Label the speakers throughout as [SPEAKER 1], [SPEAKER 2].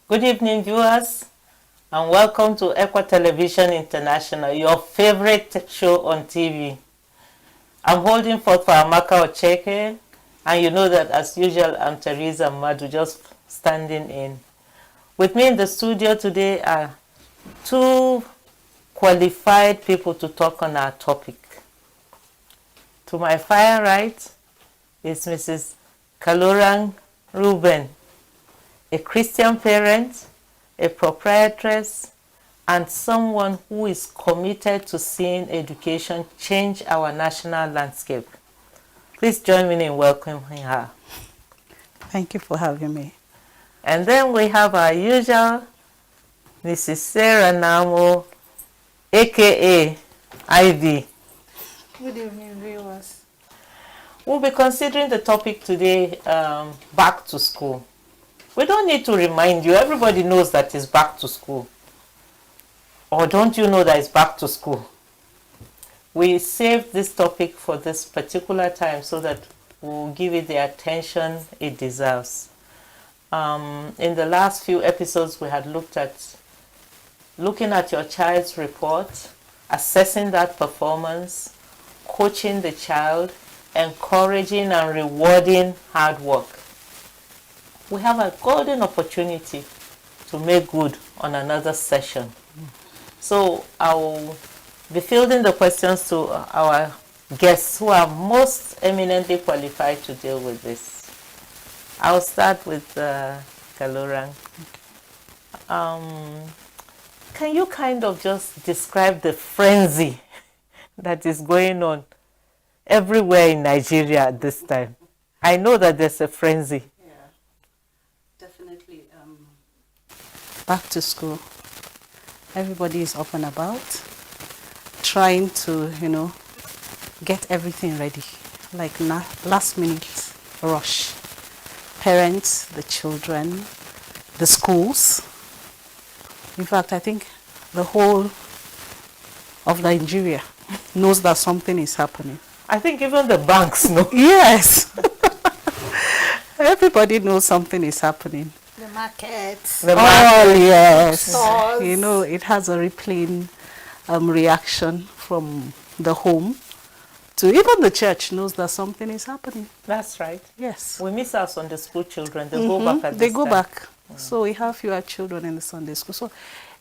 [SPEAKER 1] Good evening, viewers, and welcome to Equa Television International, your favorite show on TV. I'm holding forth for Amaka Ocheke, and you know that as usual, I'm Teresa Madu, just standing in. With me in the studio today are two qualified people to talk on our topic. To my far right is Mrs. Kalorang Ruben, a Christian parent, a proprietress, and someone who is committed to seeing education change our national landscape. Please join me in welcoming her.
[SPEAKER 2] Thank you for having me.
[SPEAKER 1] And then we have our usual Mrs. Sarah Namo, aka Ivy.
[SPEAKER 3] Good evening, viewers.
[SPEAKER 1] We'll be considering the topic today, back to school. We don't need to remind you, everybody knows that it's back to school. Or don't you know that it's back to school? We saved this topic for this particular time so that we'll give it the attention it deserves. In the last few episodes, we had looking at your child's report, assessing that performance, coaching the child, encouraging and rewarding hard work. We have a golden opportunity to make good on another session. So I will be fielding the questions to our guests who are most eminently qualified to deal with this. I'll start with Kalorang. Can you kind of just describe the frenzy that is going on everywhere in Nigeria at this time? I know that there's a frenzy.
[SPEAKER 2] Yeah, definitely. Back to school. Everybody is up and about, trying to, get everything ready, like last minute rush. Parents, the children, the schools. In fact, I think the whole of Nigeria knows that something is happening.
[SPEAKER 1] I think even the banks know.
[SPEAKER 2] Yes. Everybody knows something is happening.
[SPEAKER 3] The markets.
[SPEAKER 2] Yes.
[SPEAKER 3] Stores.
[SPEAKER 2] It has a replaying reaction from the home to even the church knows that something is happening.
[SPEAKER 1] That's right.
[SPEAKER 2] Yes.
[SPEAKER 1] We miss our Sunday school children. They go back at
[SPEAKER 2] They
[SPEAKER 1] this
[SPEAKER 2] go
[SPEAKER 1] time.
[SPEAKER 2] back. So we have fewer children in the Sunday school. So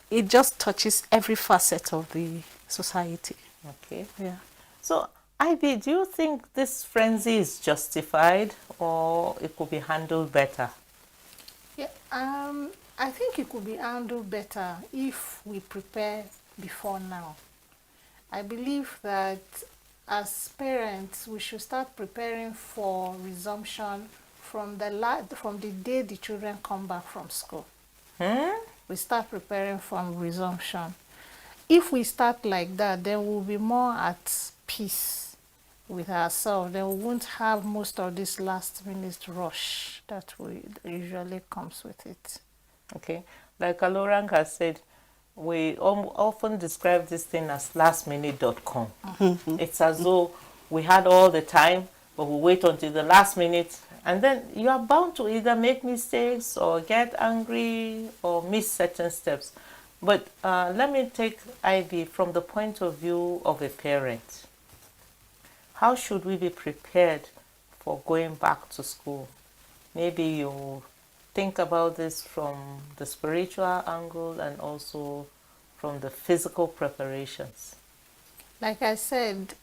[SPEAKER 2] it just touches every facet of the society.
[SPEAKER 1] Okay.
[SPEAKER 2] Yeah.
[SPEAKER 1] So, Ivy, do you think this frenzy is justified or it could be handled better?
[SPEAKER 3] Yeah, I think it could be handled better if we prepare before now. I believe that as parents, we should start preparing for resumption from the day the children come back from school. We start preparing for resumption. If we start like that, then we'll be more at peace with ourselves. Then we won't have most of this last minute rush that usually comes with it.
[SPEAKER 1] Okay. Like Kalorang has said, we often describe this thing as lastminute.com. It's as though we had all the time, but we wait until the last minute, and then you are bound to either make mistakes or get angry or miss certain steps. But let me take Ivy from the point of view of a parent. How should we be prepared for going back to school? Maybe you think about this from the spiritual angle and also from the physical preparations.
[SPEAKER 3] Like I said,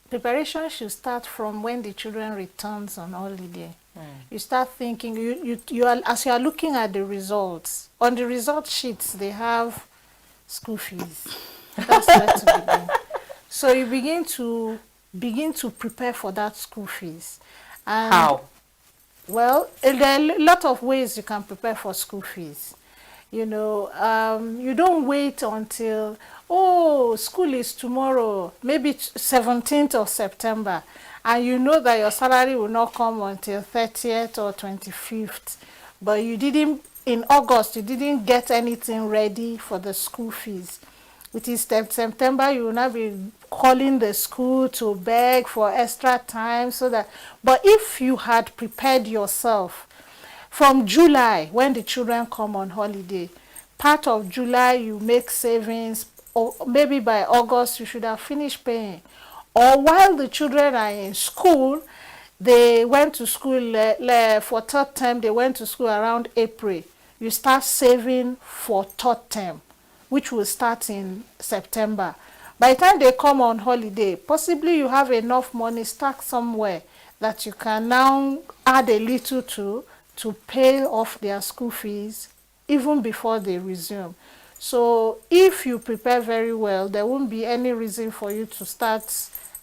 [SPEAKER 3] preparation should start from when the children returns on holiday. You start thinking, as you are looking at the results, on the result sheets they have school fees. That's where to begin. So you begin to prepare for that school fees. And
[SPEAKER 1] How?
[SPEAKER 3] well, there are a lot of ways you can prepare for school fees. You don't wait until, school is tomorrow, maybe 17th of September, and you know that your salary will not come until 30th or 25th, but in August, you didn't get anything ready for the school fees. It is September, you will not be calling the school to beg for extra time but if you had prepared yourself, from July, when the children come on holiday, part of July you make savings, or maybe by August you should have finished paying. Or while the children are in school, they went to school for third term, they went to school around April. You start saving for third term, which will start in September. By the time they come on holiday, possibly you have enough money stuck somewhere that you can now add a little to pay off their school fees even before they resume. So if you prepare very well, there won't be any reason for you to start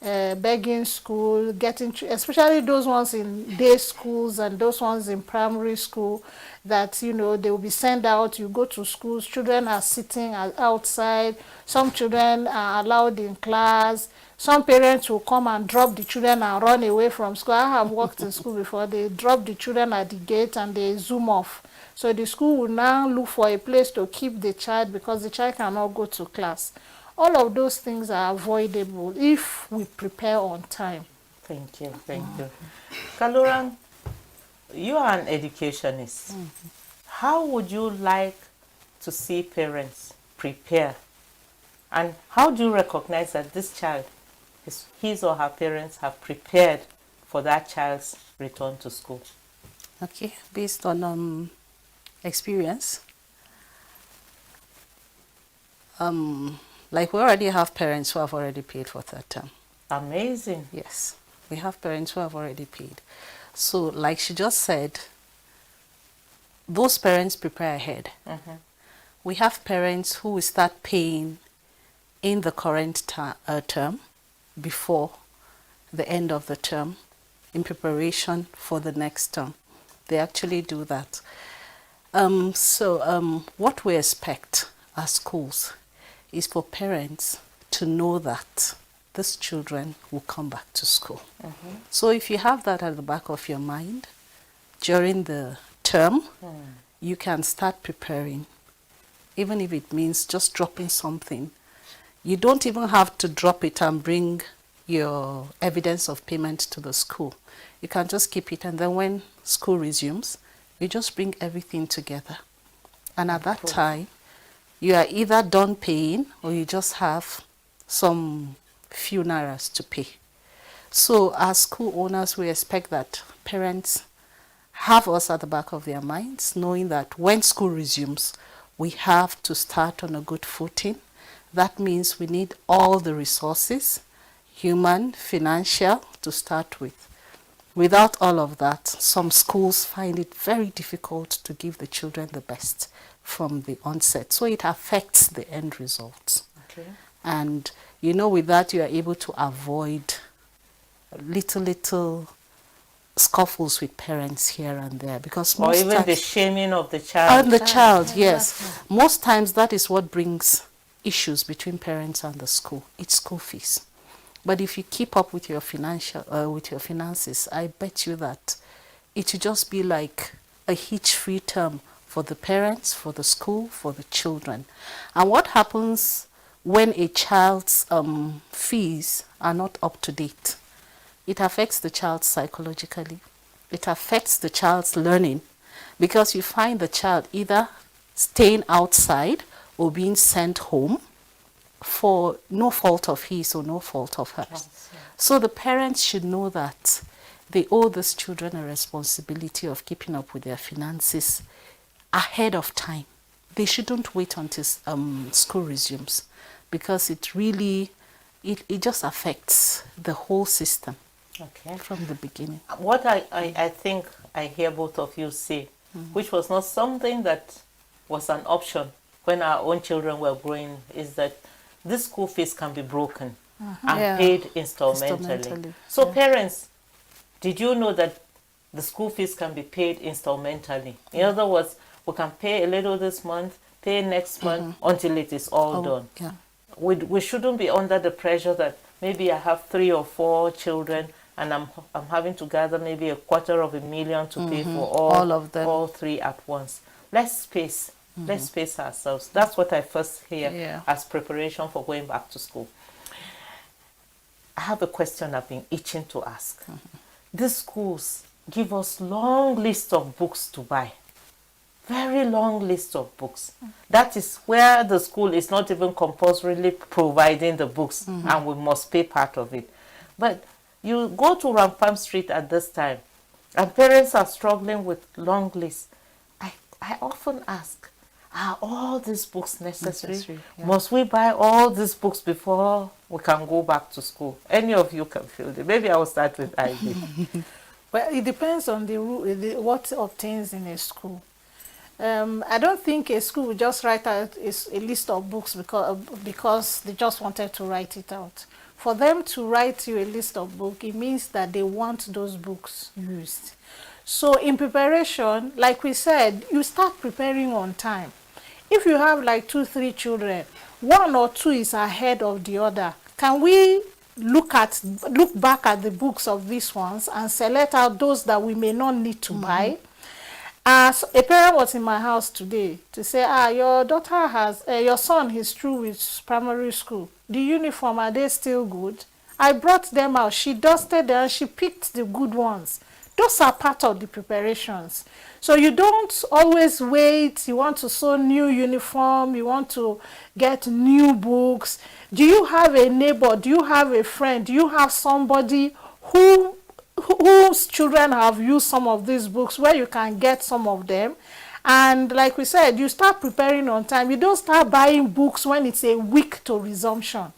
[SPEAKER 3] begging school, especially those ones in day schools and those ones in primary school, that they will be sent out. You go to schools, children are sitting outside, some children are allowed in class, some parents will come and drop the children and run away from school. I have worked in school before. They drop the children at the gate and they zoom off. So the school will now look for a place to keep the child because the child cannot go to class. All of those things are avoidable if we prepare on time.
[SPEAKER 1] Thank you. Kalurang, you are an educationist. How would you like to see parents prepare? And how do you recognize that this child, his or her parents have prepared for that child's return to school?
[SPEAKER 2] Okay, based on experience, like we already have parents who have already paid for third term.
[SPEAKER 1] Amazing.
[SPEAKER 2] Yes, we have parents who have already paid. So like she just said, those parents prepare ahead. We have parents who will start paying in the current term before the end of the term in preparation for the next term. They actually do that. What we expect as schools is for parents to know that these children will come back to school. So if you have that at the back of your mind during the term, you can start preparing, even if it means just dropping something. You don't even have to drop it and bring your evidence of payment to the school. You can just keep it, and then when school resumes, you just bring everything together. And at that time, you are either done paying or you just have some few nairas to pay. So as school owners, we expect that parents have us at the back of their minds, knowing that when school resumes, we have to start on a good footing. That means we need all the resources, human, financial, to start with. Without all of that, some schools find it very difficult to give the children the best from the onset. So it affects the end results.
[SPEAKER 1] Okay.
[SPEAKER 2] And with that, you are able to avoid little scuffles with parents here and there, because
[SPEAKER 1] or even the shaming of the child.
[SPEAKER 2] And the child, yes. Most times that is what brings issues between parents and the school. It's school fees. But if you keep up with your finances, I bet you that it will just be like a hitch-free term for the parents, for the school, for the children. And what happens when a child's fees are not up to date? It affects the child psychologically. It affects the child's learning, because you find the child either staying outside or being sent home for no fault of his or no fault of hers. So the parents should know that they owe these children a responsibility of keeping up with their finances ahead of time. They shouldn't wait until school resumes, because it just affects the whole system from the beginning.
[SPEAKER 1] What I think I hear both of you say, which was not something that was an option when our own children were growing, is that this school fees can be broken and paid installmentally. So parents, did you know that the school fees can be paid installmentally? In other words, we can pay a little this month, pay next month until it is all done.
[SPEAKER 2] Yeah.
[SPEAKER 1] We shouldn't be under the pressure that maybe I have 3 or 4 children and I'm having to gather maybe $250,000 to pay for
[SPEAKER 2] all of them,
[SPEAKER 1] all 3 at once. Let's space ourselves. That's what I first hear as preparation for going back to school. I have a question I've been itching to ask. These schools, give us long list of books to buy. Very long list of books. That is where the school is not even compulsorily providing the books, and we must pay part of it. But you go to Rampam Street at this time, and parents are struggling with long lists. I often ask, are all these books necessary?
[SPEAKER 2] Yeah.
[SPEAKER 1] Must we buy all these books before we can go back to school? Any of you can field it. Maybe I will start with Ivy.
[SPEAKER 3] Well, it depends on what obtains in a school. I don't think a school would just write out a list of books because they just wanted to write it out. For them to write you a list of books, it means that they want those books used. So in preparation, like we said, you start preparing on time. If you have like 2-3 children, 1 or 2 is ahead of the other. Can we look back at the books of these ones and select out those that we may not need to buy? As a parent was in my house today to say, your daughter your son is through with primary school. The uniform, are they still good? I brought them out. She dusted them. She picked the good ones. Those are part of the preparations. So you don't always wait. You want to sew new uniform. You want to get new books. Do you have a neighbor? Do you have a friend? Do you have somebody whose children have used some of these books where you can get some of them? And like we said, you start preparing on time. You don't start buying books when it's a week to resumption.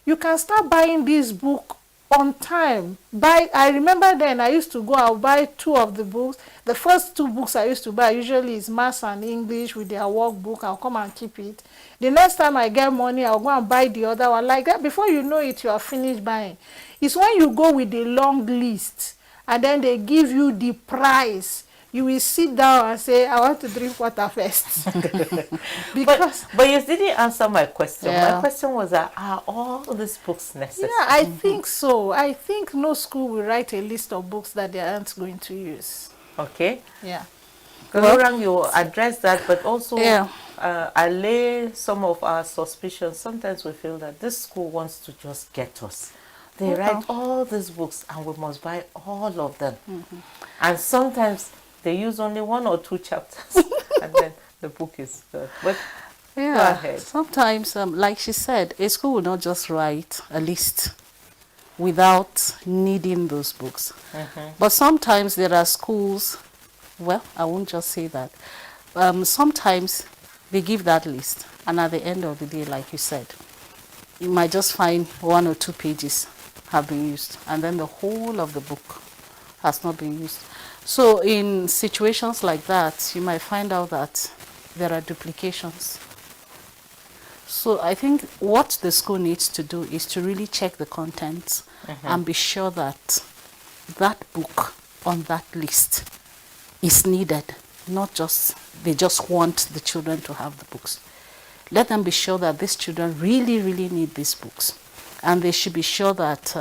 [SPEAKER 3] You can start buying this book on time. I remember then I used to go out buy 2 of the books. The first 2 books I used to buy usually is Maths and English with their workbook. I'll come and keep it. The next time I get money, I'll go and buy the other one. Like that, before you know it, you are finished buying. It's when you go with the long list and then they give you the price. You will sit down and say, I want to drink water first. Because
[SPEAKER 1] but you didn't answer my question.
[SPEAKER 2] Yeah.
[SPEAKER 1] My question was, are all these books necessary?
[SPEAKER 3] yeah, I think so. I think no school will write a list of books that they aren't going to use.
[SPEAKER 1] Okay.
[SPEAKER 3] Yeah.
[SPEAKER 1] Lorang, you address that, but also
[SPEAKER 2] Yeah.
[SPEAKER 1] allay some of our suspicions. Sometimes we feel that this school wants to just get us. They write all these books and we must buy all of them. And sometimes they use only 1 or 2 chapters and then the book is done. But go ahead.
[SPEAKER 2] Sometimes, like she said, a school will not just write a list without needing those books. But sometimes there are schools, well, I won't just say that. Sometimes they give that list, and at the end of the day, like you said, you might just find 1 or 2 pages have been used, and then the whole of the book has not been used. So in situations like that, you might find out that there are duplications. So I think what the school needs to do is to really check the contents and be sure that that book on that list is needed, not just they just want the children to have the books. Let them be sure that these children really, really need these books. And they should be sure that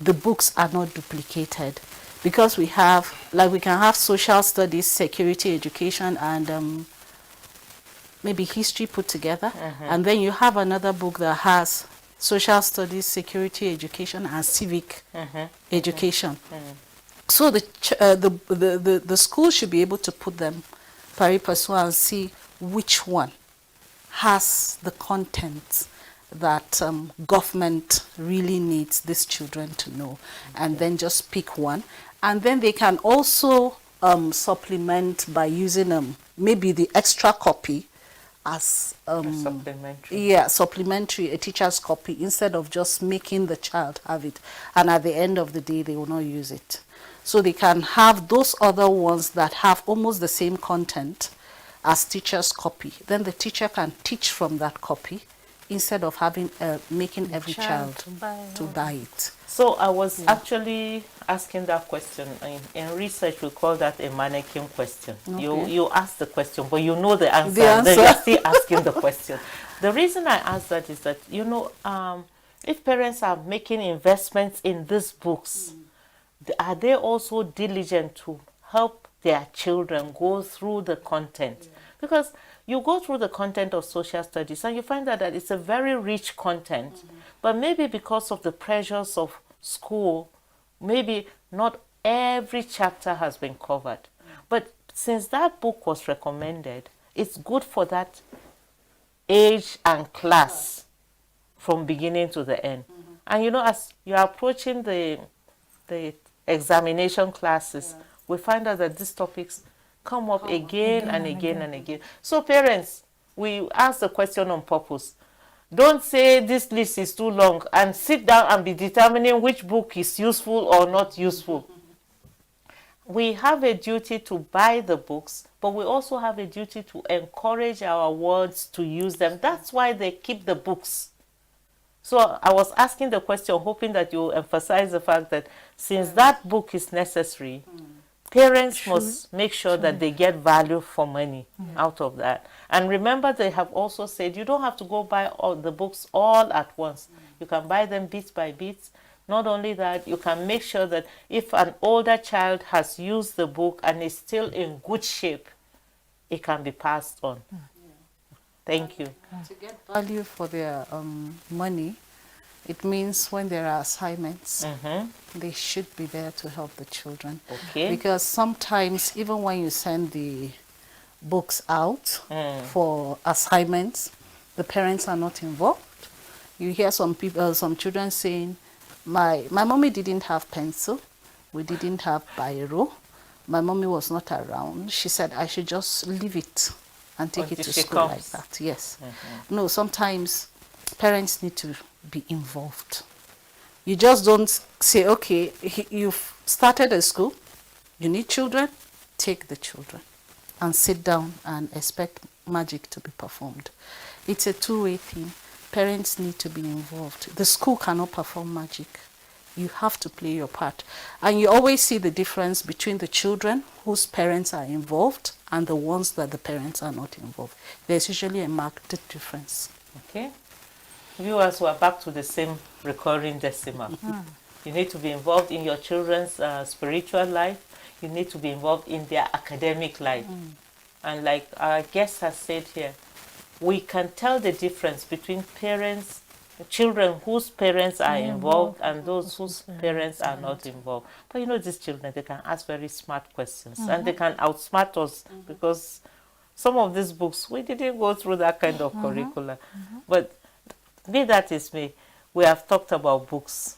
[SPEAKER 2] the books are not duplicated. Because we have, like we can have social studies, security education, and maybe history put together. And then you have another book that has social studies, security education, and civic education. So the school should be able to put them pari passu and see which one has the content that government really needs these children to know, and then just pick one. And then they can also supplement by using maybe the extra copy as
[SPEAKER 1] Supplementary.
[SPEAKER 2] yeah, supplementary, a teacher's copy, instead of just making the child have it, and at the end of the day they will not use it. So they can have those other ones that have almost the same content as teacher's copy. Then the teacher can teach from that copy instead of having making every child to buy it.
[SPEAKER 1] So I was actually asking that question. In research, we call that a mannequin question.
[SPEAKER 2] Okay.
[SPEAKER 1] You ask the question, but you know the answer.
[SPEAKER 2] The answer.
[SPEAKER 1] Then you're still asking the question. The reason I ask that is that, if parents are making investments in these books, are they also diligent to help their children go through the content? Because you go through the content of social studies and you find that it's a very rich content, but maybe because of the pressures of school, maybe not every chapter has been covered. But since that book was recommended, it's good for that age and class from beginning to the end. And you know, as you're approaching the examination classes, we find out that these topics come up again and again and again. So parents, we ask the question on purpose. Don't say this list is too long and sit down and be determining which book is useful or not useful. We have a duty to buy the books, but we also have a duty to encourage our wards to use them. That's why they keep the books. So I was asking the question, hoping that you emphasize the fact that since that book is necessary, parents must make sure that they get value for money out of that. And remember, they have also said you don't have to go buy all the books all at once. You can buy them bit by bit. Not only that, you can make sure that if an older child has used the book and is still in good shape, it can be passed on. Thank you.
[SPEAKER 2] To get value for their money, it means when there are assignments, they should be there to help the children.
[SPEAKER 1] Okay.
[SPEAKER 2] Because sometimes, even when you send the books out for assignments, the parents are not involved. You hear some people, some children saying, my mommy didn't have pencil, we didn't have biro, my mommy was not around. She said I should just leave it and take it to school like that. Yes. No, sometimes parents need to be involved. You just don't say, okay, you've started a school, you need children, take the children and sit down and expect magic to be performed. It's a two-way thing. Parents need to be involved. The school cannot perform magic. You have to play your part. And you always see the difference between the children whose parents are involved and the ones that the parents are not involved. There's usually a marked difference.
[SPEAKER 1] Okay. Viewers, we're back to the same recurring decimal. You need to be involved in your children's spiritual life. You need to be involved in their academic life. And like our guest has said here, we can tell the difference between parents, children whose parents are involved and those whose parents are not involved. But you know, these children, they can ask very smart questions and they can outsmart us because some of these books, we didn't go through that kind of curricula. But be that is me, we have talked about books.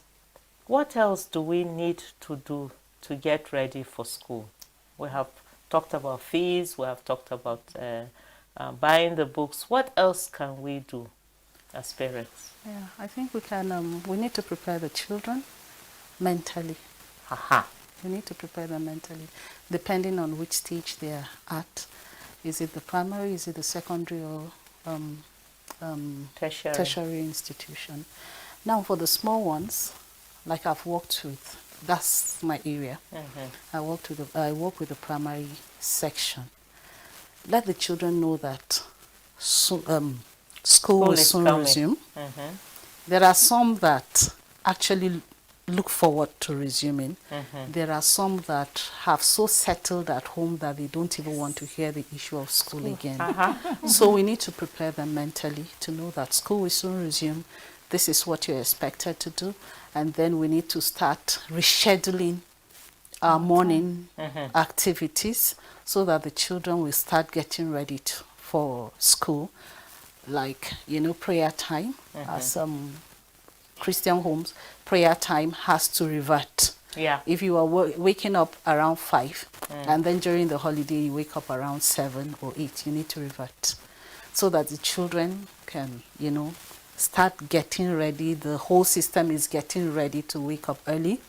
[SPEAKER 1] What else do we need to do to get ready for school? We have talked about fees, we have talked about buying the books. What else can we do as parents?
[SPEAKER 2] Yeah, I think we can. We need to prepare the children mentally. We need to prepare them mentally, depending on which stage they are at. Is it the primary? Is it the secondary or tertiary institution? Now, for the small ones, like I've worked with, that's my area. I work with the primary section. Let the children know that school will soon resume. There are some that actually look forward to resuming. There are some that have so settled at home that they don't even want to hear the issue of school again. So we need to prepare them mentally to know that school will soon resume. This is what you're expected to do. And then we need to start rescheduling our morning activities so that the children will start getting ready for school. Like, you know, prayer time. Some Christian homes, prayer time has to revert. If you are waking up around 5 and then during the holiday you wake up around 7 or 8, you need to revert so that the children can, you know, start getting ready. The whole system is getting ready to wake up early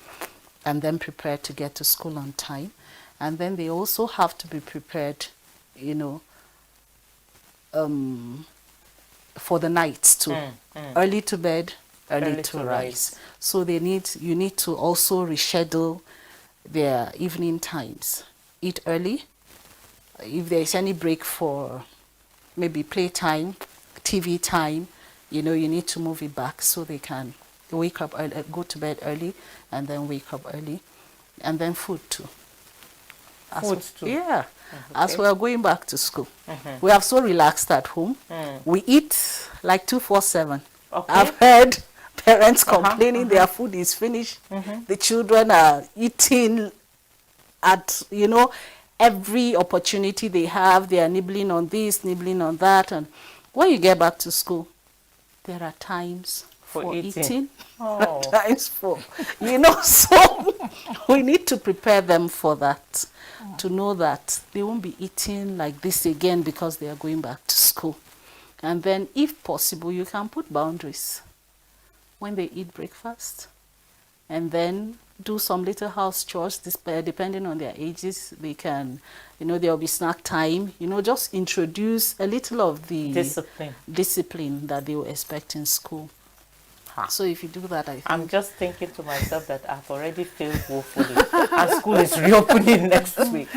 [SPEAKER 2] and then prepare to get to school on time. And then they also have to be prepared, you know, for the nights too. Early to bed, early to rise. So you need to also reschedule their evening times. Eat early. If there's any break for maybe playtime, TV time, you know, you need to move it back so they can wake up early, go to bed early, and then wake up early. And then food too. Yeah. As we are going back to school, we have so relaxed at home. We eat like 247. I've heard parents complaining their food is finished. The children are eating at, you know, every opportunity they have, they are nibbling on this, nibbling on that. And when you get back to school, there are times for eating.
[SPEAKER 1] Oh.
[SPEAKER 2] Times for, you know, so we need to prepare them for that, to know that they won't be eating like this again because they are going back to school. And then, if possible, you can put boundaries when they eat breakfast, and then do some little house chores, depending on their ages. They can, you know, there will be snack time, you know, just introduce a little of the discipline that they will expect in school. So if you do that, I think...
[SPEAKER 1] I'm just thinking to myself that I've already failed woefully and school is reopening next week.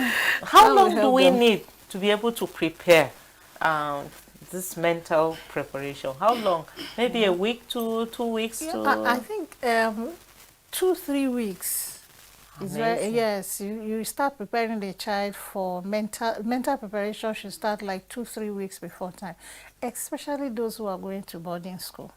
[SPEAKER 1] How long do we need to be able to prepare this mental preparation? How long? Maybe a week to 2 weeks?
[SPEAKER 3] Yeah, I think 2-3 weeks. Is very, yes, you start preparing the child for mental preparation should start like 2-3 weeks before time, especially those who are going to boarding school.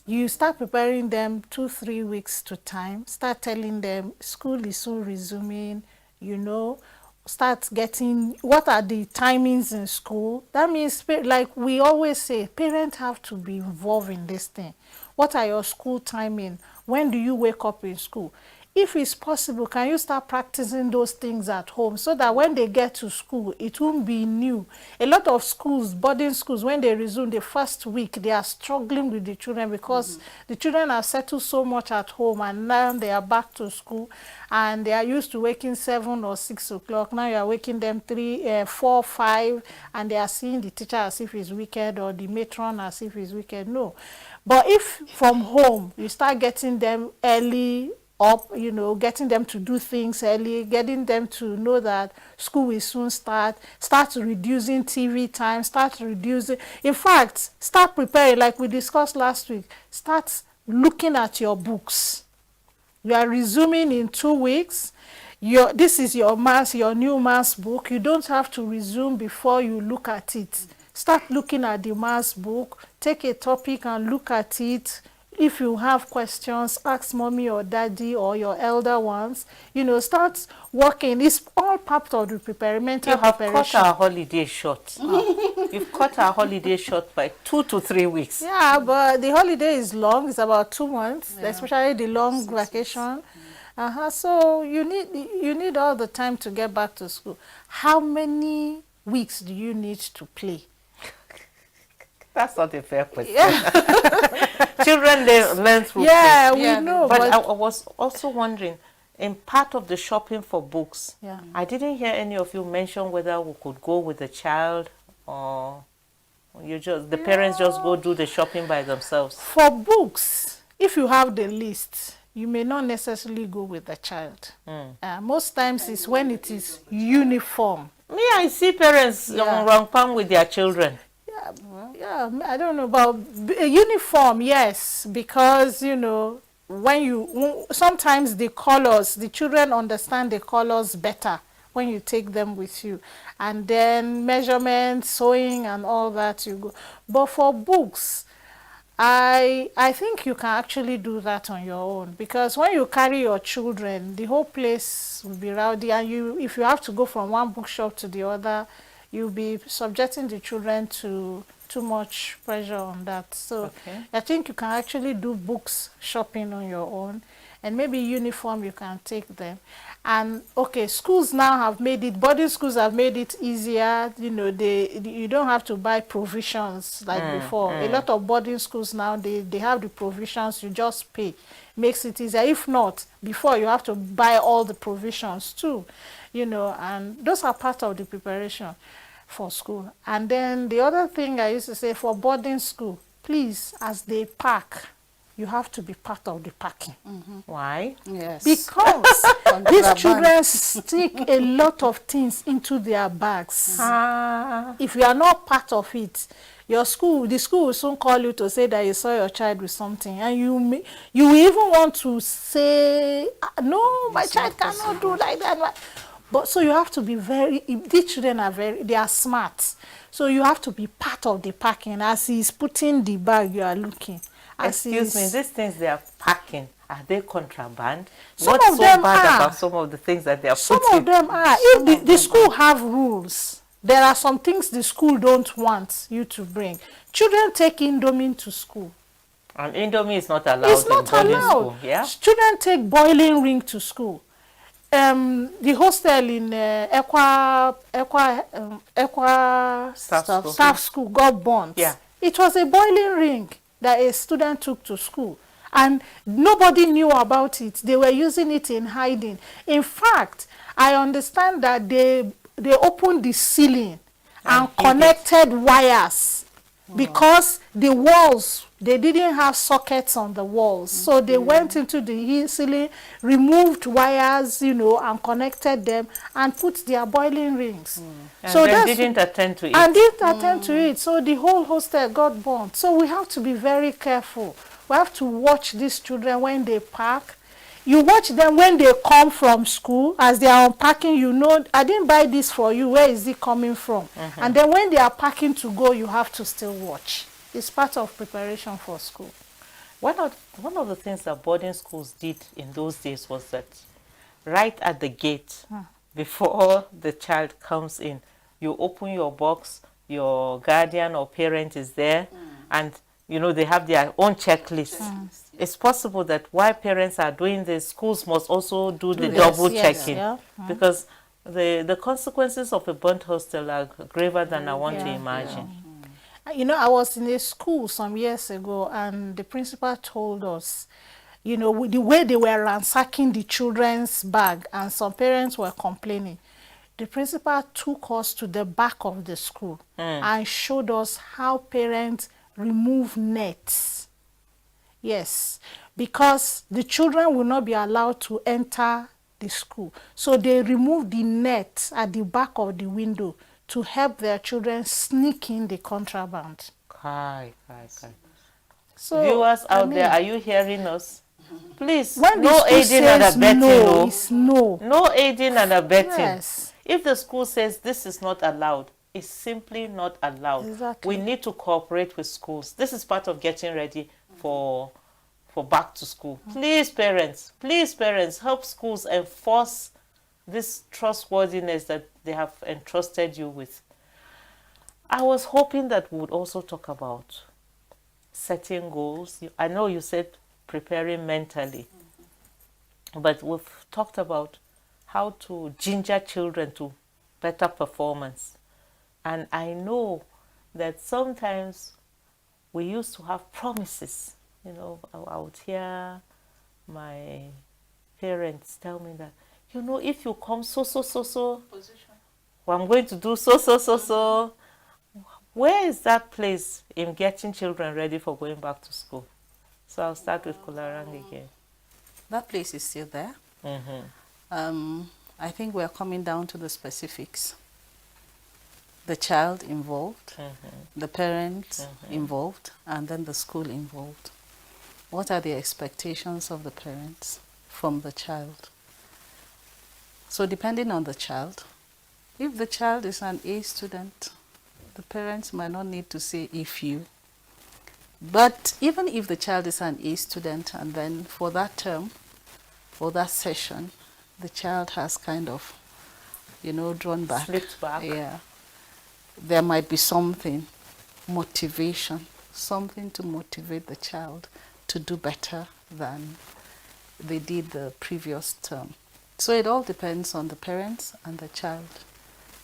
[SPEAKER 3] You start preparing them 2-3 weeks to time. Start telling them school is soon resuming, you know. Start getting what are the timings in school. That means, like we always say, parents have to be involved in this thing. What are your school timing? When do you wake up in school? If it's possible, can you start practicing those things at home so that when they get to school, it won't be new? A lot of schools, boarding schools, when they resume the first week, they are struggling with the children because the children have settled so much at home, and now they are back to school and they are used to waking 7 or 6 o'clock. Now you are waking them 3, 4, 5, and they are seeing the teacher as if it's wicked or the matron as if it's wicked. No. But if from home, you start getting them early up, you know, getting them to do things early, getting them to know that school will soon start reducing TV time, start reducing, in fact, start preparing, like we discussed last week, start looking at your books. You are resuming in 2 weeks. This is your new maths book. You don't have to resume before you look at it. Start looking at the maths book, take a topic and look at it. If you have questions, ask mommy or daddy or your elder ones. You know, start working. It's all part of the preparation.
[SPEAKER 1] You have cut our holiday short. You've cut our holiday short by 2 to 3 weeks.
[SPEAKER 3] Yeah, but the holiday is long. It's about 2 months, especially the long vacation. So you need all the time to get back to school. How many weeks do you need to play?
[SPEAKER 1] That's not a fair question. Children, they learn through
[SPEAKER 3] play. We know.
[SPEAKER 1] But I was also wondering, in part of the shopping for books, I didn't hear any of you mention whether we could go with the child or the parents just go do the shopping by themselves.
[SPEAKER 3] For books, if you have the list, you may not necessarily go with the child. Most times it's when it is uniform.
[SPEAKER 1] Me, I see parents run palm with their children.
[SPEAKER 3] Yeah, I don't know about uniform, yes, because, you know, sometimes the colors, the children understand the colors better when you take them with you. And then measurements, sewing and all that you go. But for books, I think you can actually do that on your own, because when you carry your children, the whole place will be rowdy, and if you have to go from one bookshop to the other, you'll be subjecting the children to too much pressure on that. So I think you can actually do books shopping on your own, and maybe uniform you can take them. And schools now have made it, boarding schools have made it easier. You know, you don't have to buy provisions like before. A lot of boarding schools now, they have the provisions, you just pay. Makes it easier. If not, before you have to buy all the provisions too, you know, and those are part of the preparation for school. And then the other thing I used to say for boarding school, please, as they pack, you have to be part of the packing.
[SPEAKER 1] Why?
[SPEAKER 3] Yes. Because these children stick a lot of things into their bags. If you are not part of it, the school will soon call you to say that you saw your child with something, and you even want to say, no, my child cannot do like that. But so you have to be these children they are smart. So you have to be part of the packing. As he's putting the bag, you are looking.
[SPEAKER 1] Excuse me, these things they are packing, are they contraband?
[SPEAKER 3] Some
[SPEAKER 1] What's
[SPEAKER 3] of
[SPEAKER 1] so
[SPEAKER 3] them
[SPEAKER 1] bad
[SPEAKER 3] are.
[SPEAKER 1] about some of the things that they are
[SPEAKER 3] Some
[SPEAKER 1] putting?
[SPEAKER 3] of them are. If the school have rules, there are some things the school don't want you to bring. Children take Indomie to school.
[SPEAKER 1] And Indomie is not allowed
[SPEAKER 3] It's not
[SPEAKER 1] in boarding
[SPEAKER 3] allowed.
[SPEAKER 1] school, yeah?
[SPEAKER 3] Children take boiling ring to school. The hostel in Staff School got burnt.
[SPEAKER 1] Yeah.
[SPEAKER 3] It was a boiling ring that a student took to school. And nobody knew about it. They were using it in hiding. In fact, I understand that they opened the ceiling and connected wires because the walls, they didn't have sockets on the walls. So they went into the ceiling, removed wires, you know, and connected them and put their boiling rings.
[SPEAKER 1] And
[SPEAKER 3] So
[SPEAKER 1] then didn't attend to it.
[SPEAKER 3] and didn't attend to it. So the whole hostel got burnt. So we have to be very careful. We have to watch these children when they park. You watch them when they come from school. As they are unpacking, you know, I didn't buy this for you. Where is it coming from? And then when they are packing to go, you have to still watch. It's part of preparation for school.
[SPEAKER 1] One of the things that boarding schools did in those days was that right at the gate, before the child comes in, you open your box, your guardian or parent is there, and you know they have their own checklist. It's possible that while parents are doing this, schools must also do the double checking, because the consequences of a burnt hostel are graver than I want to imagine.
[SPEAKER 3] You know, I was in a school some years ago, and the principal told us, you know, with the way they were ransacking the children's bag, and some parents were complaining. The principal took us to the back of the school and showed us how parents remove nets. Yes, because the children will not be allowed to enter the school. So they removed the net at the back of the window to help their children sneak in the contraband.
[SPEAKER 1] Kai.
[SPEAKER 3] So,
[SPEAKER 1] Viewers
[SPEAKER 3] I
[SPEAKER 1] out
[SPEAKER 3] mean,
[SPEAKER 1] there, are you hearing us? Please,
[SPEAKER 3] when the
[SPEAKER 1] no
[SPEAKER 3] school
[SPEAKER 1] aiding and
[SPEAKER 3] says
[SPEAKER 1] abetting.
[SPEAKER 3] no, it's no.
[SPEAKER 1] No aiding and abetting.
[SPEAKER 3] Yes.
[SPEAKER 1] If the school says this is not allowed, it's simply not allowed.
[SPEAKER 3] Exactly.
[SPEAKER 1] We need to cooperate with schools. This is part of getting ready for back to school. Please parents, help schools enforce this trustworthiness that they have entrusted you with. I was hoping that we would also talk about setting goals. I know you said preparing mentally, but we've talked about how to ginger children to better performance. And I know that sometimes we used to have promises. You know, I would hear my parents tell me that, you know, if you come so, well, I'm going to do so. Where is that place in getting children ready for going back to school? So I'll start with Kolarang again.
[SPEAKER 2] That place is still there. I think we're coming down to the specifics. The child involved, the parents involved, and then the school involved. What are the expectations of the parents from the child? So depending on the child, if the child is an A student, the parents might not need to say if you. But even if the child is an A student, and then for that term, for that session, the child has kind of, you know, drawn back.
[SPEAKER 1] Slipped back.
[SPEAKER 2] Yeah. There might be something, motivation, something to motivate the child to do better than they did the previous term. So it all depends on the parents and the child.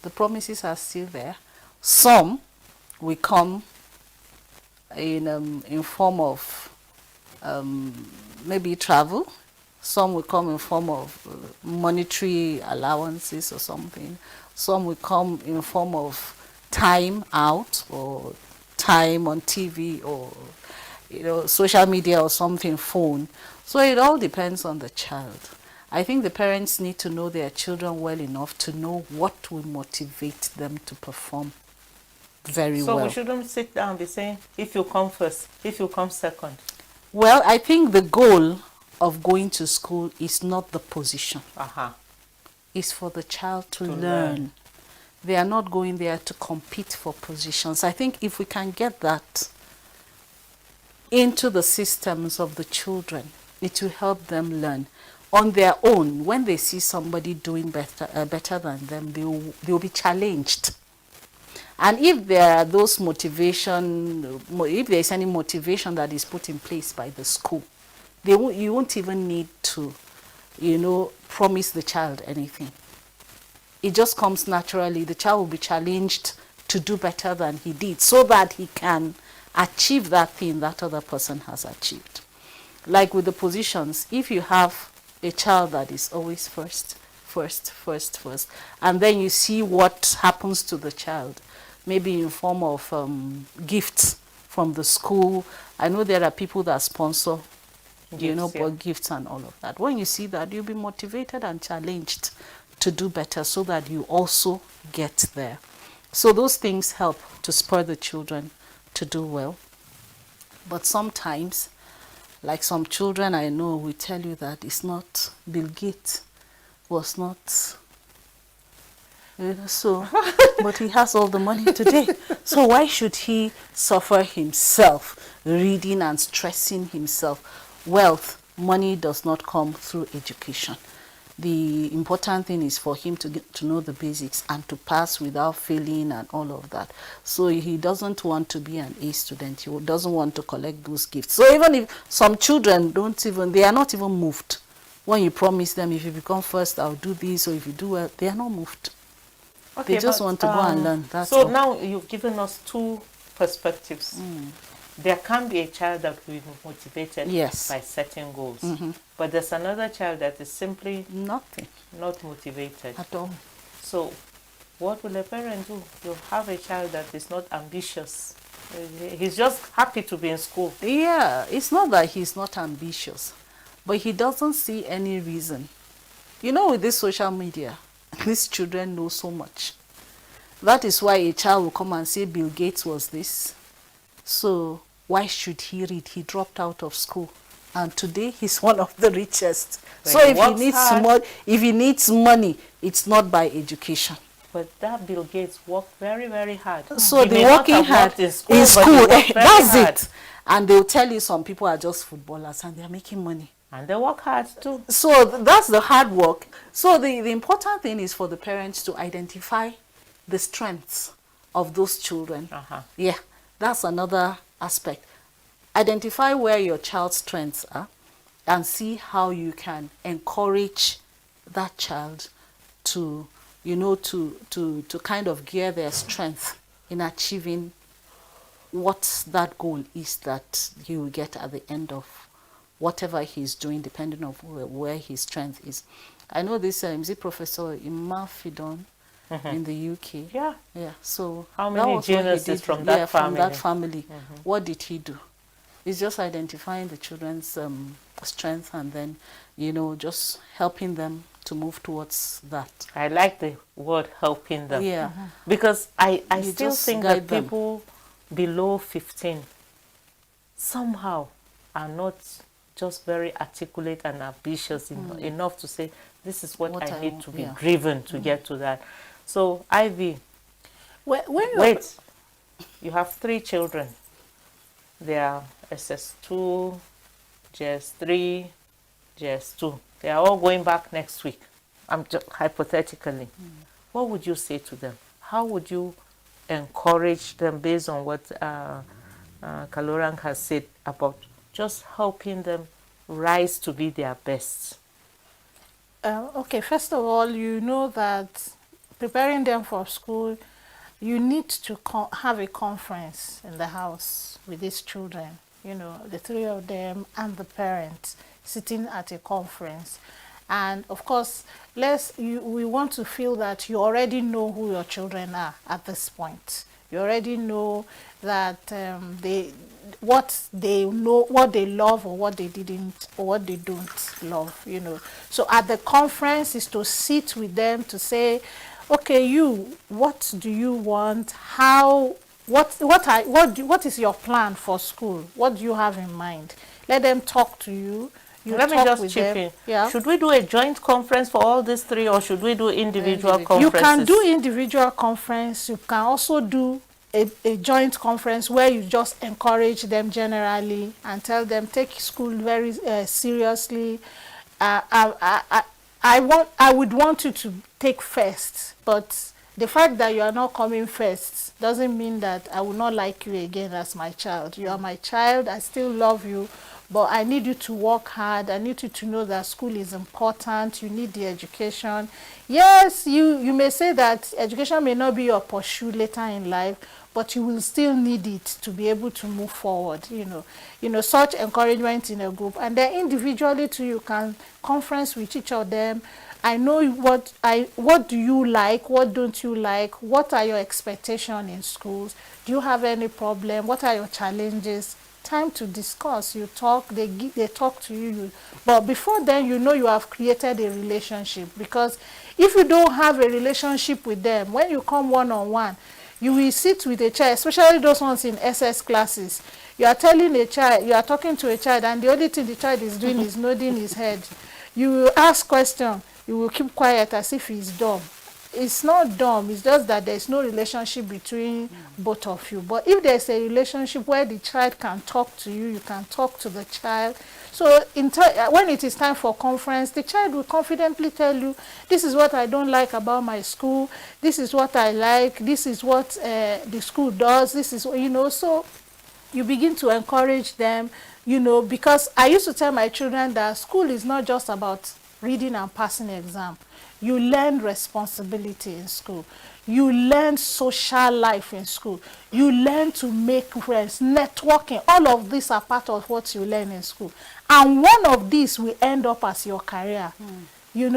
[SPEAKER 2] The promises are still there. Some will come in form of maybe travel. Some will come in form of monetary allowances or something. Some will come in form of time out or time on TV or, you know, social media or something, phone. So it all depends on the child. I think the parents need to know their children well enough to know what will motivate them to perform very well.
[SPEAKER 1] So we shouldn't sit down and be saying, if you come first, if you come second.
[SPEAKER 2] Well, I think the goal of going to school is not the position. It's for the child to learn. They are not going there to compete for positions. I think if we can get that, into the systems of the children. It will help them learn on their own. When they see somebody doing better than them, they will be challenged. And if there are those motivation, if there is any motivation that is put in place by the school, you won't even need to, promise the child anything. It just comes naturally. The child will be challenged to do better than he did so that he can achieve that thing that other person has achieved. Like with the positions, if you have a child that is always first, and then you see what happens to the child, maybe in form of gifts from the school. I know there are people that sponsor, gifts and all of that. When you see that, you'll be motivated and challenged to do better so that you also get there. So those things help to spur the children to do well. But sometimes, like some children I know will tell you that it's not, Bill Gates was not, but he has all the money today. So why should he suffer himself, reading and stressing himself? Wealth, money does not come through education. The important thing is for him to get to know the basics and to pass without failing and all of that. So he doesn't want to be an A student. He doesn't want to collect those gifts. So even if some children they are not even moved. When you promise them, if you become first, I'll do this, or if you do well, they are not moved. Okay, they just want to go and learn. That's
[SPEAKER 1] so
[SPEAKER 2] all.
[SPEAKER 1] Now you've given us two perspectives. There can be a child that will be motivated by setting goals. But there's another child that is simply not motivated
[SPEAKER 2] at all.
[SPEAKER 1] So what will a parent do? You have a child that is not ambitious. He's just happy to be in school.
[SPEAKER 2] Yeah, it's not that he's not ambitious, but he doesn't see any reason. With this social media, these children know so much. That is why a child will come and say Bill Gates was this. So why should he read? He dropped out of school, and today he's one of the richest.
[SPEAKER 1] But
[SPEAKER 2] so if he needs money, it's not by education.
[SPEAKER 1] But that Bill Gates worked very, very hard.
[SPEAKER 2] So they're working hard in school. That's it. And they'll tell you some people are just footballers and they're making money.
[SPEAKER 1] And they work hard too.
[SPEAKER 2] So that's the hard work. So the important thing is for the parents to identify the strengths of those children. Yeah, that's another aspect. Identify where your child's strengths are and see how you can encourage that child to, to kind of gear their strength in achieving what that goal is that you will get at the end of whatever he's doing, depending on where his strength is. I know this is it Professor Imafidon in the UK. Yeah. So
[SPEAKER 1] how many geniuses from that family?
[SPEAKER 2] From that family. What did he do? It's just identifying the children's strength and then, just helping them to move towards that.
[SPEAKER 1] I like the word helping them.
[SPEAKER 2] Yeah.
[SPEAKER 1] Because I still think that people below 15 somehow are not just very articulate and ambitious enough to say, this is what I need to be driven to get to that. So, Ivy, wait, you have 3 children. They are SS2, JS3, JS2. They are all going back next week. I'm just hypothetically. What would you say to them? How would you encourage them based on what Kalorang has said about just helping them rise to be their best?
[SPEAKER 3] Okay, first of all, you know that preparing them for school, you need to have a conference in the house with these children, the 3 of them and the parents sitting at a conference. And of course, we want to feel that you already know who your children are at this point. You already know that what they love or what they didn't or what they don't love, So at the conference is to sit with them to say, okay, what do you want? What is your plan for school? What do you have in mind? Let them talk to you.
[SPEAKER 1] Let me just chip in.
[SPEAKER 3] Yeah.
[SPEAKER 1] Should we do a joint conference for all these 3, or should we do individual conferences?
[SPEAKER 3] You can do individual conference. You can also do a joint conference where you just encourage them generally and tell them take school very seriously. I would want you to take first, but the fact that you are not coming first doesn't mean that I will not like you again as my child. You are my child, I still love you, but I need you to work hard. I need you to know that school is important. You need the education. Yes, you may say that education may not be your pursuit later in life, but you will still need it to be able to move forward. Such encouragement in a group, and then individually too, you can conference with each of them. I know what do you like, what don't you like, what are your expectations in schools, do you have any problem, what are your challenges? Time to discuss. You talk, they talk to you, but before then, you have created a relationship. Because if you don't have a relationship with them, when you come one-on-one, you will sit with a child, especially those ones in SS classes. You are telling a child, you are talking to a child, and the only thing the child is doing is nodding his head. You will ask questions, you will keep quiet as if he's dumb. It's not dumb, it's just that there's no relationship between both of you. But if there's a relationship where the child can talk to you, you can talk to the child. So when it is time for conference, the child will confidently tell you, this is what I don't like about my school, this is what I like, this is what the school does, this is, so you begin to encourage them, because I used to tell my children that school is not just about reading and passing exam. You learn responsibility in school. You learn social life in school. You learn to make friends, networking. All of these are part of what you learn in school. And one of these will end up as your career.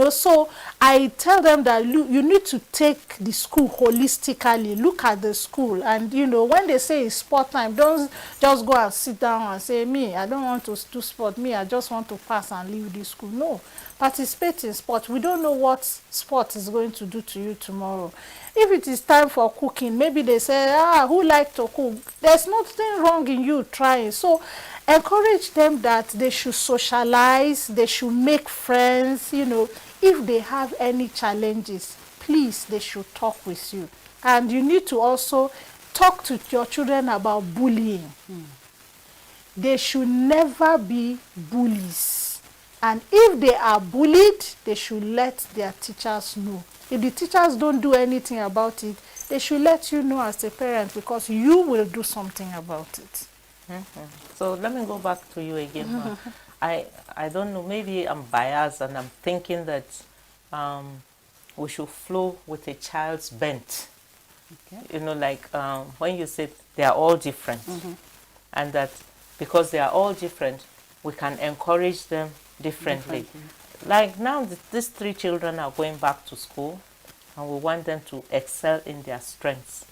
[SPEAKER 3] So I tell them that you need to take the school holistically. Look at the school, and when they say it's sport time, don't just go and sit down and say, me, I don't want to do sport, me, I just want to pass and leave this school. No, participate in sport. We don't know what sport is going to do to you tomorrow. If it is time for cooking, maybe they say, who like to cook? There's nothing wrong in you trying. So encourage them that they should socialize, they should make friends. If they have any challenges, please, they should talk with you. And you need to also talk to your children about bullying. They should never be bullies. And if they are bullied, they should let their teachers know. If the teachers don't do anything about it, they should let you know as a parent, because you will do something about it.
[SPEAKER 1] So let me go back to you again, Ma. I don't know, maybe I'm biased and I'm thinking that we should flow with a child's bent.
[SPEAKER 2] Okay.
[SPEAKER 1] Like when you said they are all different, and that because they are all different, we can encourage them differently. Like now, these 3 children are going back to school, and we want them to excel in their strengths.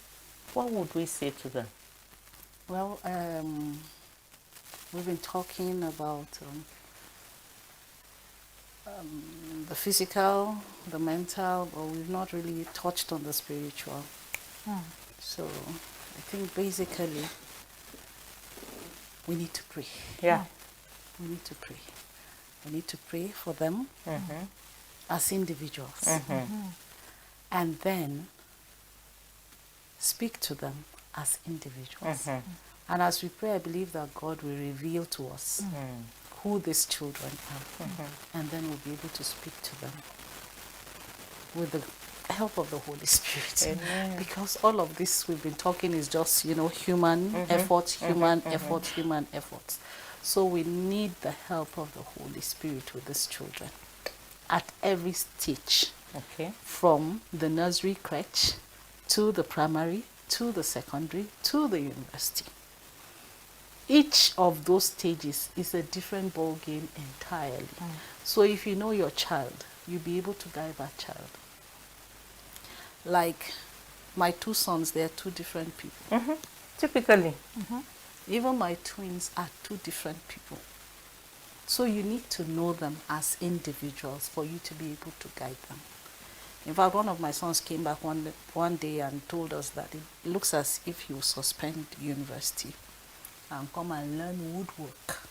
[SPEAKER 1] What would we say to them?
[SPEAKER 2] Well, we've been talking about the physical, the mental, but we've not really touched on the spiritual. So I think basically we need to pray.
[SPEAKER 1] Yeah.
[SPEAKER 2] We need to pray. We need to pray for them as individuals. And then speak to them as individuals. And as we pray, I believe that God will reveal to us who these children are. And then we'll be able to speak to them with the help of the Holy Spirit.
[SPEAKER 1] Amen.
[SPEAKER 2] Because all of this we've been talking is just, human effort, human effort, human effort. So we need the help of the Holy Spirit with these children at every stage.
[SPEAKER 1] Okay.
[SPEAKER 2] From the nursery crèche to the primary, to the secondary, to the university. Each of those stages is a different ball game entirely. So if you know your child, you'll be able to guide that child. Like my 2 sons, they are 2 different people.
[SPEAKER 1] Typically.
[SPEAKER 2] Even my twins are 2 different people. So you need to know them as individuals for you to be able to guide them. In fact, one of my sons came back one day and told us that it looks as if he will suspend university and come and learn woodwork.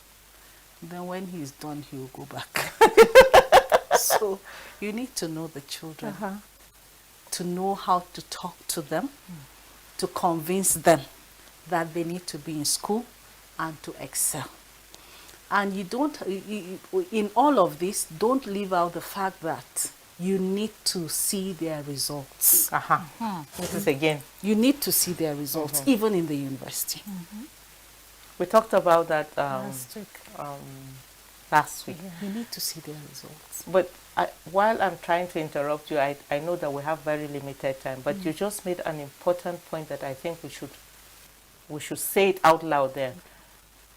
[SPEAKER 2] Then when he's done, he will go back. So you need to know the children, to know how to talk to them, to convince them that they need to be in school and to excel. And you don't, in all of this, don't leave out the fact that you need to see their results.
[SPEAKER 1] This is again.
[SPEAKER 2] You need to see their results, even in the university.
[SPEAKER 1] We talked about that last week.
[SPEAKER 2] You need to see their results.
[SPEAKER 1] But while I'm trying to interrupt you, I know that we have very limited time, but you just made an important point that I think we should say it out loud there.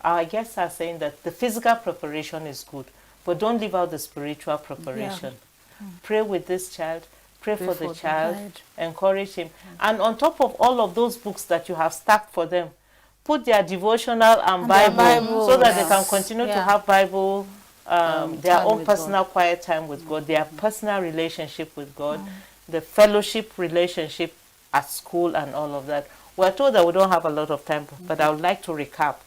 [SPEAKER 1] Our guests are saying that the physical preparation is good, but don't leave out the spiritual preparation. Pray with this child, pray for the child, encourage him. And on top of all of those books that you have stacked for them, put their devotional and Bible, so that they can continue to have Bible, their own personal quiet time with God, their personal relationship with God, the fellowship relationship at school and all of that. We're told that we don't have a lot of time, but I would like to recap.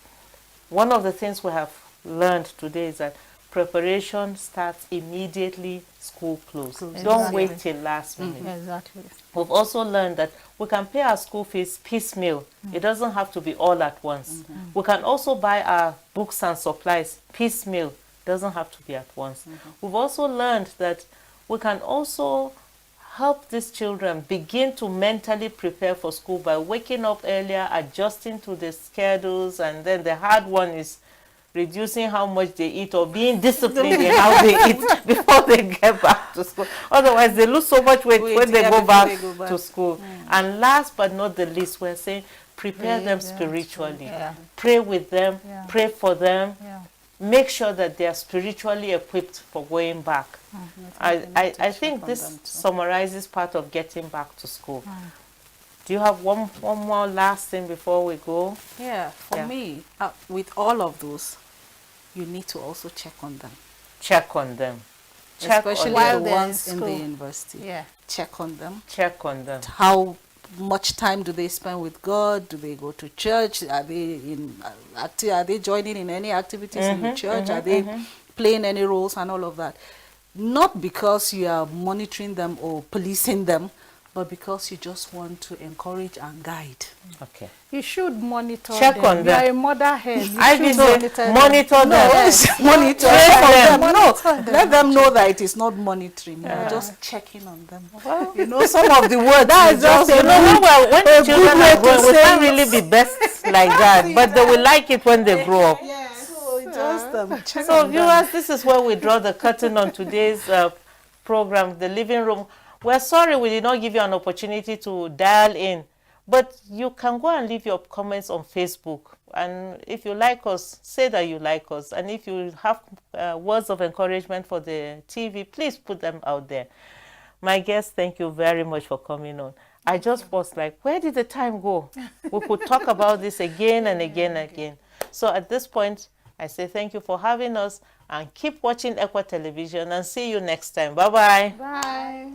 [SPEAKER 1] One of the things we have learned today is that preparation starts immediately school closes. Don't wait till last minute.
[SPEAKER 3] Exactly.
[SPEAKER 1] We've also learned that we can pay our school fees piecemeal. It doesn't have to be all at once. We can also buy our books and supplies piecemeal. It doesn't have to be at once. We've also learned that we can also help these children begin to mentally prepare for school by waking up earlier, adjusting to the schedules, and then the hard one is reducing how much they eat or being disciplined in how they eat before they get back to school. Otherwise, they lose so much weight when they go back to school. And last but not the least, we're saying prepare them spiritually. Pray with them, pray for them. Make sure that they are spiritually equipped for going back. I think this summarizes part of getting back to school. Do you have one more last thing before we go?
[SPEAKER 2] Yeah, for me, with all of those, you need to also check on them.
[SPEAKER 1] Check on them.
[SPEAKER 2] Especially
[SPEAKER 3] while
[SPEAKER 2] the
[SPEAKER 3] they're
[SPEAKER 2] ones
[SPEAKER 3] in
[SPEAKER 2] in the
[SPEAKER 3] school.
[SPEAKER 2] university.
[SPEAKER 3] Yeah.
[SPEAKER 2] Check on them.
[SPEAKER 1] Check on them.
[SPEAKER 2] How much time do they spend with God? Do they go to church? Are they are they joining in any activities in the church? Are they playing any roles and all of that? Not because you are monitoring them or policing them, but because you just want to encourage and guide.
[SPEAKER 1] Okay.
[SPEAKER 3] You should monitor
[SPEAKER 1] Check
[SPEAKER 3] them.
[SPEAKER 1] on them.
[SPEAKER 3] You are a mother hen. You
[SPEAKER 1] I
[SPEAKER 3] should
[SPEAKER 1] say monitor them.
[SPEAKER 2] Monitor them. No, let them know that it is not monitoring. You're just checking on them. You know, some of the words
[SPEAKER 1] That's just, you know, when the children are growing, we can't really be best like that, but they will like it when they grow up.
[SPEAKER 2] So just check
[SPEAKER 1] So
[SPEAKER 2] on them.
[SPEAKER 1] viewers, this is where we draw the curtain on today's program, The Living Room. We're sorry we did not give you an opportunity to dial in, but you can go and leave your comments on Facebook. And if you like us, say that you like us. And if you have words of encouragement for the TV, please put them out there. My guests, thank you very much for coming on. I just was like, where did the time go? We could talk about this again and again and again. So at this point, I say thank you for having us and keep watching Ekwa Television and see you next time. Bye-bye.
[SPEAKER 3] Bye.